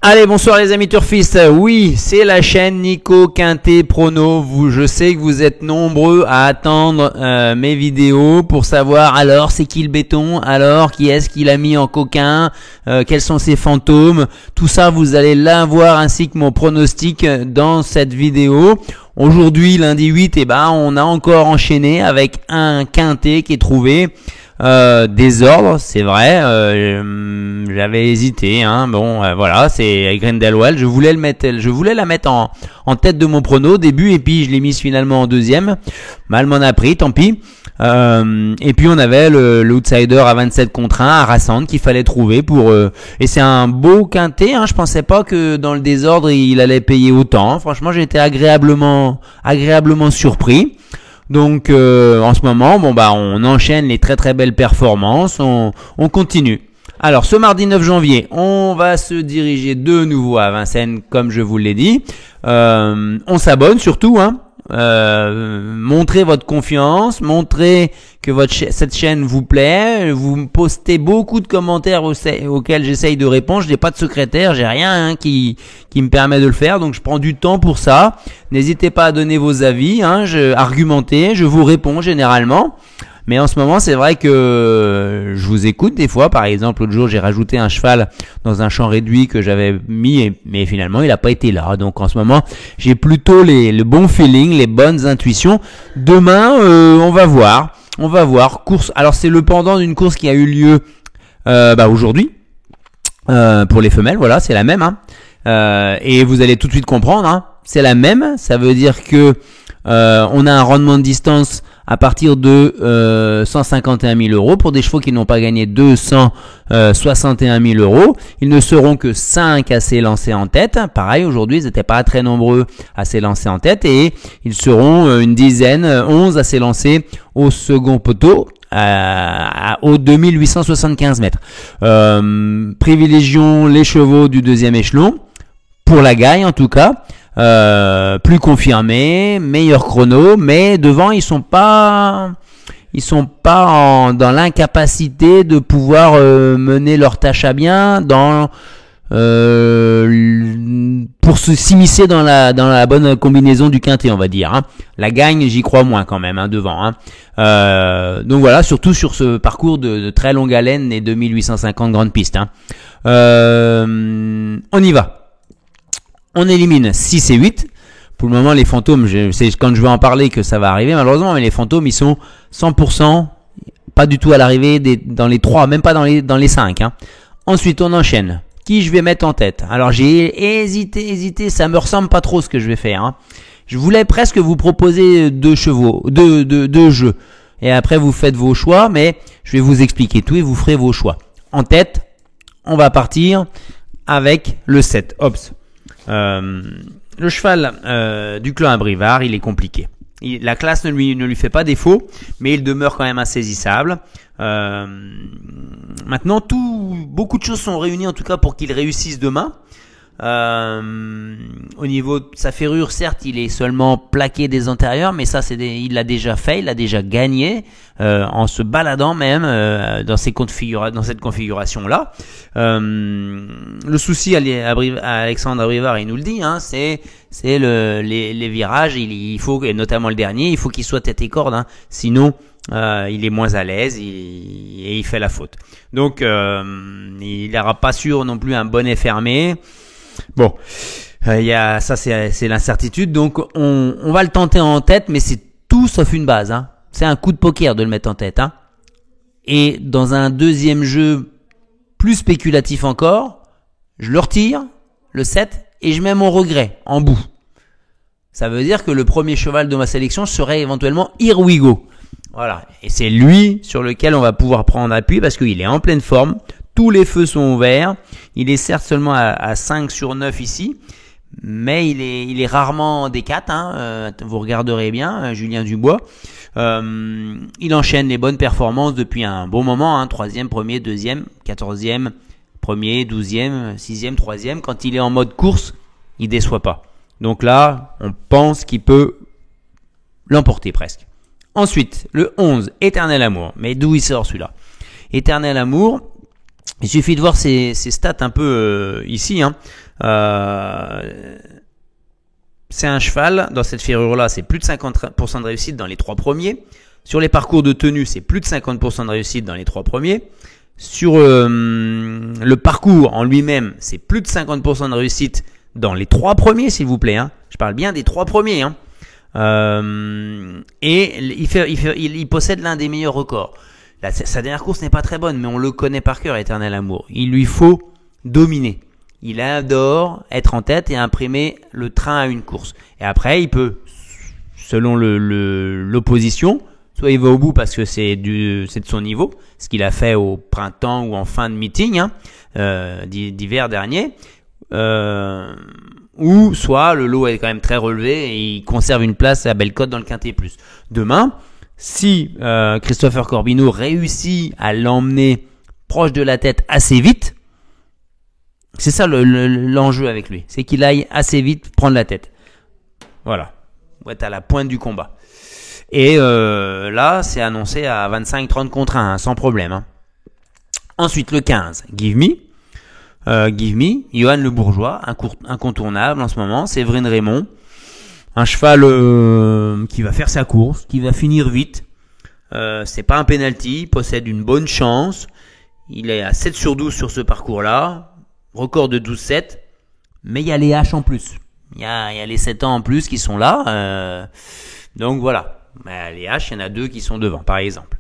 Allez, bonsoir les amis turfistes. Oui, c'est la chaîne Nico Quintet Prono. Je sais que vous êtes nombreux à attendre mes vidéos pour savoir alors c'est qui le béton, alors qui est-ce qu'il a mis en coquin, quels sont ses fantômes. Tout ça, vous allez l'avoir ainsi que mon pronostic dans cette vidéo. Aujourd'hui, lundi 8, on a encore enchaîné avec un quintet qui est trouvé. Désordre, c'est vrai, j'avais hésité, voilà, c'est Grindelwald, je voulais la mettre en tête de mon prono au début et puis je l'ai mise finalement en deuxième. Mal m'en a pris, tant pis. Et puis on avait l'outsider à 27 contre 1 à Rassand qu'il fallait trouver et c'est un beau quintet, je pensais pas que dans le désordre il allait payer autant. Franchement, j'ai été agréablement surpris. Donc en ce moment, on enchaîne les très très belles performances, on continue. Alors ce mardi 9 janvier, on va se diriger de nouveau à Vincennes comme je vous l'ai dit. On s'abonne surtout, montrez votre confiance, montrez que cette chaîne vous plaît, vous me postez beaucoup de commentaires auxquels j'essaye de répondre. Je n'ai pas de secrétaire, j'ai rien qui me permet de le faire, donc je prends du temps pour ça. N'hésitez pas à donner vos avis, argumentez, je vous réponds généralement. Mais en ce moment, c'est vrai que je vous écoute des fois. Par exemple, l'autre jour, j'ai rajouté un cheval dans un champ réduit que j'avais mis, mais finalement, il n'a pas été là. Donc, en ce moment, j'ai plutôt le bon feeling, les bonnes intuitions. Demain, on va voir. Course. Alors, c'est le pendant d'une course qui a eu lieu aujourd'hui pour les femelles. Voilà, c'est la même. Et vous allez tout de suite comprendre. C'est la même. Ça veut dire que on a un rendement de distance à partir de 151 000 euros pour des chevaux qui n'ont pas gagné 261 000 euros. Ils ne seront que 5 à s'élancer en tête. Pareil, aujourd'hui, ils n'étaient pas très nombreux à s'élancer en tête et ils seront une dizaine, 11 à s'élancer au second poteau. Aux 2875 mètres. Privilégions les chevaux du deuxième échelon pour la gagne en tout cas. Plus confirmé, meilleur chrono, mais devant ils sont pas dans l'incapacité de pouvoir mener leur tâche à bien pour s'immiscer dans la bonne combinaison du quintet, on va dire. La gagne, j'y crois moins quand même devant. Donc voilà, surtout sur ce parcours de très longue haleine et 2850 grandes pistes. On y va. On élimine 6 et 8. Pour le moment, les fantômes, c'est quand je vais en parler que ça va arriver, malheureusement, mais les fantômes, ils sont 100%, pas du tout à l'arrivée dans les 3, même pas dans les 5. Ensuite, on enchaîne. Qui je vais mettre en tête? Alors, j'ai hésité, ça me ressemble pas trop ce que je vais faire. Je voulais presque vous proposer deux jeux. Et après, vous faites vos choix, mais je vais vous expliquer tout et vous ferez vos choix. En tête, on va partir avec le 7. Hops. Le cheval du clan Abrivard, il est compliqué. La classe ne lui fait pas défaut, mais il demeure quand même insaisissable. Maintenant, beaucoup de choses sont réunies en tout cas pour qu'il réussisse demain. Au niveau de sa ferrure, certes, il est seulement plaqué des antérieurs, mais ça, il l'a déjà fait, il l'a déjà gagné en se baladant même dans cette configuration-là. Le souci à Alexandre Abrivard, il nous le dit, c'est les virages. Il faut, et notamment le dernier, il faut qu'il soit tête et corde, sinon il est moins à l'aise et il fait la faute. Donc il n'aura pas sûr non plus un bonnet fermé. Bon, ça c'est l'incertitude, donc on va le tenter en tête, mais c'est tout sauf une base. C'est un coup de poker de le mettre en tête. Et dans un deuxième jeu plus spéculatif encore, je le retire, le 7, et je mets mon regret en bout. Ça veut dire que le premier cheval de ma sélection serait éventuellement Here We Go. Voilà, et c'est lui sur lequel on va pouvoir prendre appui parce qu'il est en pleine forme. Tous les feux sont ouverts. Il est certes seulement à 5 sur 9 ici, mais il est rarement des 4. Vous regarderez bien, Julien Dubois. Il enchaîne les bonnes performances depuis un bon moment. 3e, 1er, 2e, 14e, 1er, 12e, 6e, 3e. Quand il est en mode course, il déçoit pas. Donc là, on pense qu'il peut l'emporter presque. Ensuite, le 11, Éternel Amour. Mais d'où il sort celui-là? Éternel Amour, Il suffit de voir ces stats un peu ici. Hein. C'est un cheval, dans cette ferrure-là, c'est plus de 50% de réussite dans les 3 premiers. Sur les parcours de tenue, c'est plus de 50% de réussite dans les 3 premiers. Sur le parcours en lui-même, c'est plus de 50% de réussite dans les 3 premiers, s'il vous plaît. Hein. Je parle bien des 3 premiers. Hein. Et il possède l'un des meilleurs records. Sa dernière course n'est pas très bonne, mais on le connaît par cœur, Éternel Amour. Il lui faut dominer. Il adore être en tête et imprimer le train à une course. Et après, il peut, selon l'opposition, soit il va au bout parce que c'est de son niveau, ce qu'il a fait au printemps ou en fin de meeting d'hiver dernier, ou soit le lot est quand même très relevé et il conserve une place à belle cote dans le Quintet Plus. Demain, si Christopher Corbineau réussit à l'emmener proche de la tête assez vite, c'est ça l'enjeu avec lui, c'est qu'il aille assez vite prendre la tête. Voilà, on va être à la pointe du combat. Et là, c'est annoncé à 25-30 contre 1, hein, sans problème. Hein. Ensuite, le 15, Give Me. Johan Le Bourgeois, incontournable en ce moment. Séverine Raymond, un cheval qui va faire sa course, qui va finir vite. C'est pas un penalty, il possède une bonne chance. Il est à 7/12 sur ce parcours-là. Record de 12-7. Mais il y a les H en plus. Il y a les 7 ans en plus qui sont là. Donc voilà. Les H, il y en a 2 qui sont devant, par exemple.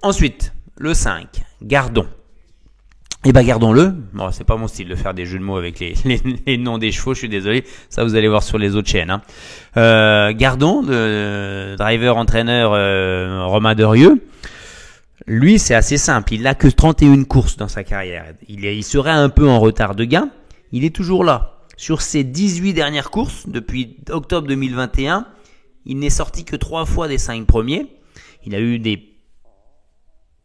Ensuite, le 5, Gardon. Eh ben gardons-le. Bon, c'est pas mon style de faire des jeux de mots avec les noms des chevaux, je suis désolé. Ça, vous allez voir sur les autres chaînes. Hein. Gardon, le driver-entraîneur Romain Derieux, lui, c'est assez simple. Il n'a que 31 courses dans sa carrière. Il serait un peu en retard de gain. Il est toujours là. Sur ses 18 dernières courses, depuis octobre 2021, il n'est sorti que 3 fois des 5 premiers. Il a eu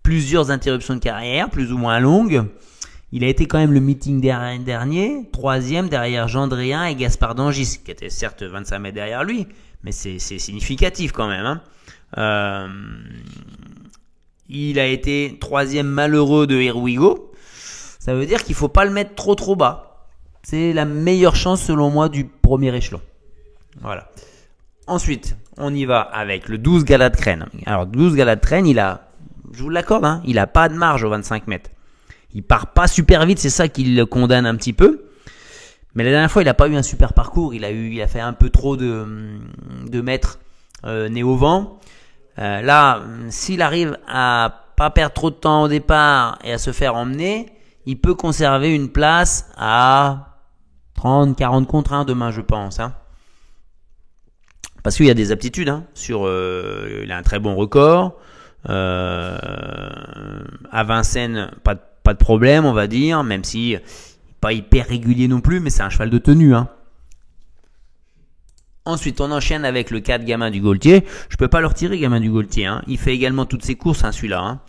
plusieurs interruptions de carrière, plus ou moins longues. Il a été quand même le meeting dernier, 3e derrière Jean Dréhin et Gaspard Dangis, qui était certes 25 mètres derrière lui, mais c'est significatif quand même. Hein. Il a été 3e malheureux de Here We Go. Ça veut dire qu'il ne faut pas le mettre trop bas. C'est la meilleure chance selon moi du premier échelon. Voilà. Ensuite, on y va avec le 12 Gala de Crène. Alors 12 Gala de Crène, je vous l'accorde, hein, il a pas de marge aux 25 mètres. Il part pas super vite, c'est ça qui le condamne un petit peu. Mais la dernière fois, il a pas eu un super parcours. Il a fait un peu trop de mètres nez au vent. Là, s'il arrive à pas perdre trop de temps au départ et à se faire emmener, il peut conserver une place à 30-40 contre 1 demain, je pense. Hein. Parce qu'il y a des aptitudes. Hein, il a un très bon record. À Vincennes, pas de problème, on va dire, même si pas hyper régulier non plus, mais c'est un cheval de tenue. Hein. Ensuite, on enchaîne avec le 4 Gamin du Gaultier. Je peux pas le retirer, Gamin du Gaultier. Hein. Il fait également toutes ses courses, hein, celui-là. Hein.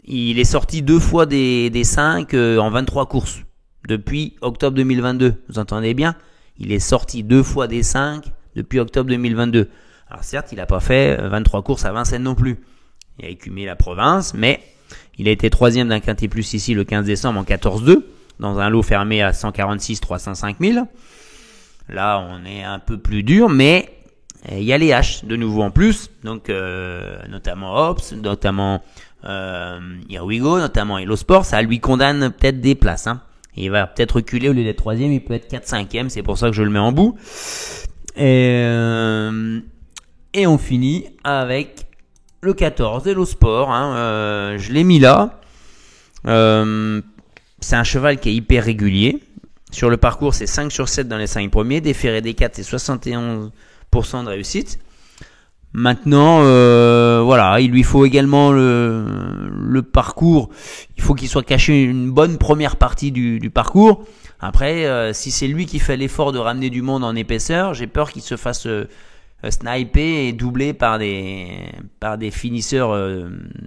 Il est sorti 2 fois des 5 en 23 courses depuis octobre 2022. Vous entendez bien ? Il est sorti 2 fois des 5 depuis octobre 2022. Alors certes, il n'a pas fait 23 courses à Vincennes non plus. Il a écumé la province, mais il a été 3e d'un Quintet Plus ici le 15 décembre en 14-2, dans un lot fermé à 146 305 000. Là, on est un peu plus dur, mais il y a les H de nouveau en plus, donc notamment Hobbs, notamment Here We Go, notamment Hello Sport, ça lui condamne peut-être des places. Hein. Il va peut-être reculer, au lieu d'être 3e, il peut être 4-5e, c'est pour ça que je le mets en bout. Et on finit avec le 14, Hello Sport, hein, je l'ai mis là. C'est un cheval qui est hyper régulier. Sur le parcours, c'est 5 sur 7 dans les 5 premiers. Déféré des 4, c'est 71% de réussite. Maintenant, voilà, il lui faut également le parcours. Il faut qu'il soit caché une bonne première partie du parcours. Après, si c'est lui qui fait l'effort de ramener du monde en épaisseur, j'ai peur qu'il se fasse sniper et doubler par des finisseurs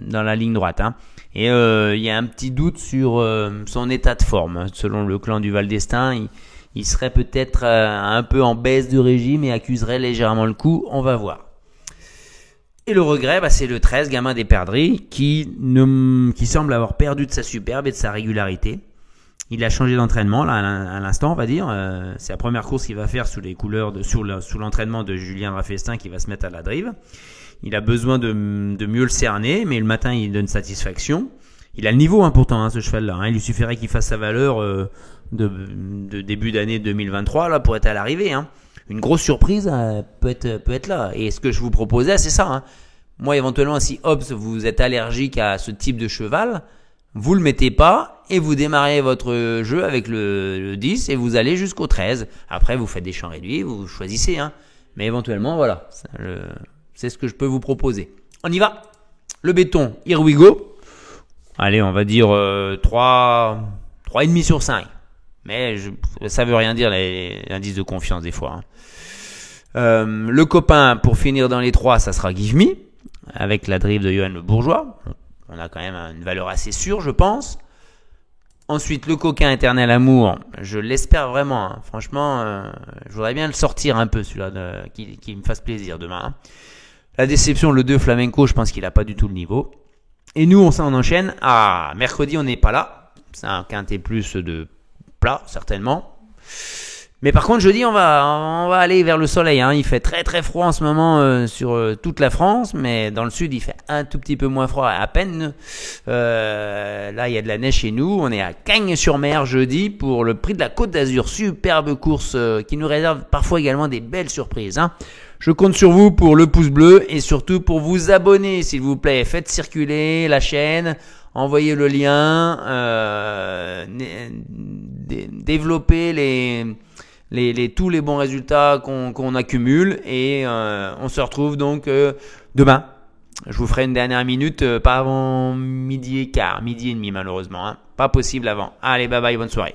dans la ligne droite. Hein. Et il y a un petit doute sur son état de forme. Selon le clan du Val d'Estaing, il serait peut-être un peu en baisse de régime et accuserait légèrement le coup. On va voir. Et le regret, c'est le 13, Gamin des Perdrix, qui semble avoir perdu de sa superbe et de sa régularité. Il a changé d'entraînement là à l'instant, on va dire. C'est la première course qu'il va faire sous les couleurs sous l'entraînement de Julien Raffestin qui va se mettre à la drive. Il a besoin de mieux le cerner, mais le matin il donne satisfaction. Il a le niveau pourtant ce cheval-là. Il lui suffirait qu'il fasse sa valeur de début d'année 2023 là pour être à l'arrivée. Une grosse surprise peut être là. Et ce que je vous proposais, c'est ça. Moi, éventuellement, si vous êtes allergique à ce type de cheval, vous le mettez pas et vous démarrez votre jeu avec le 10 et vous allez jusqu'au 13. Après, vous faites des champs réduits, vous choisissez. Mais éventuellement, voilà, c'est ce que je peux vous proposer. On y va. Le béton, here we go. Allez, on va dire 3,5 sur 5. Mais ça veut rien dire les indices de confiance des fois. Le copain pour finir dans les 3, ça sera Give Me avec la drive de Johan Le Bourgeois. On a quand même une valeur assez sûre, je pense. Ensuite, le coquin Éternel Amour, je l'espère vraiment. Franchement, je voudrais bien le sortir un peu celui-là, qui me fasse plaisir demain. La déception, le 2 Flamenco, je pense qu'il n'a pas du tout le niveau. Et nous, on enchaîne. Mercredi, on n'est pas là. C'est un quintet plus de plat, certainement. Mais par contre, jeudi, on va aller vers le soleil. Il fait très très froid en ce moment sur toute la France, mais dans le sud, il fait un tout petit peu moins froid, à peine. Là, il y a de la neige chez nous. On est à Cagnes-sur-Mer jeudi pour le prix de la Côte d'Azur. Superbe course qui nous réserve parfois également des belles surprises. Je compte sur vous pour le pouce bleu et surtout pour vous abonner, s'il vous plaît. Faites circuler la chaîne, envoyez le lien, développez tous les bons résultats qu'on accumule et on se retrouve donc demain. Je vous ferai une dernière minute, pas avant midi et quart, midi et demi malheureusement. Pas possible avant. Allez, bye bye, bonne soirée.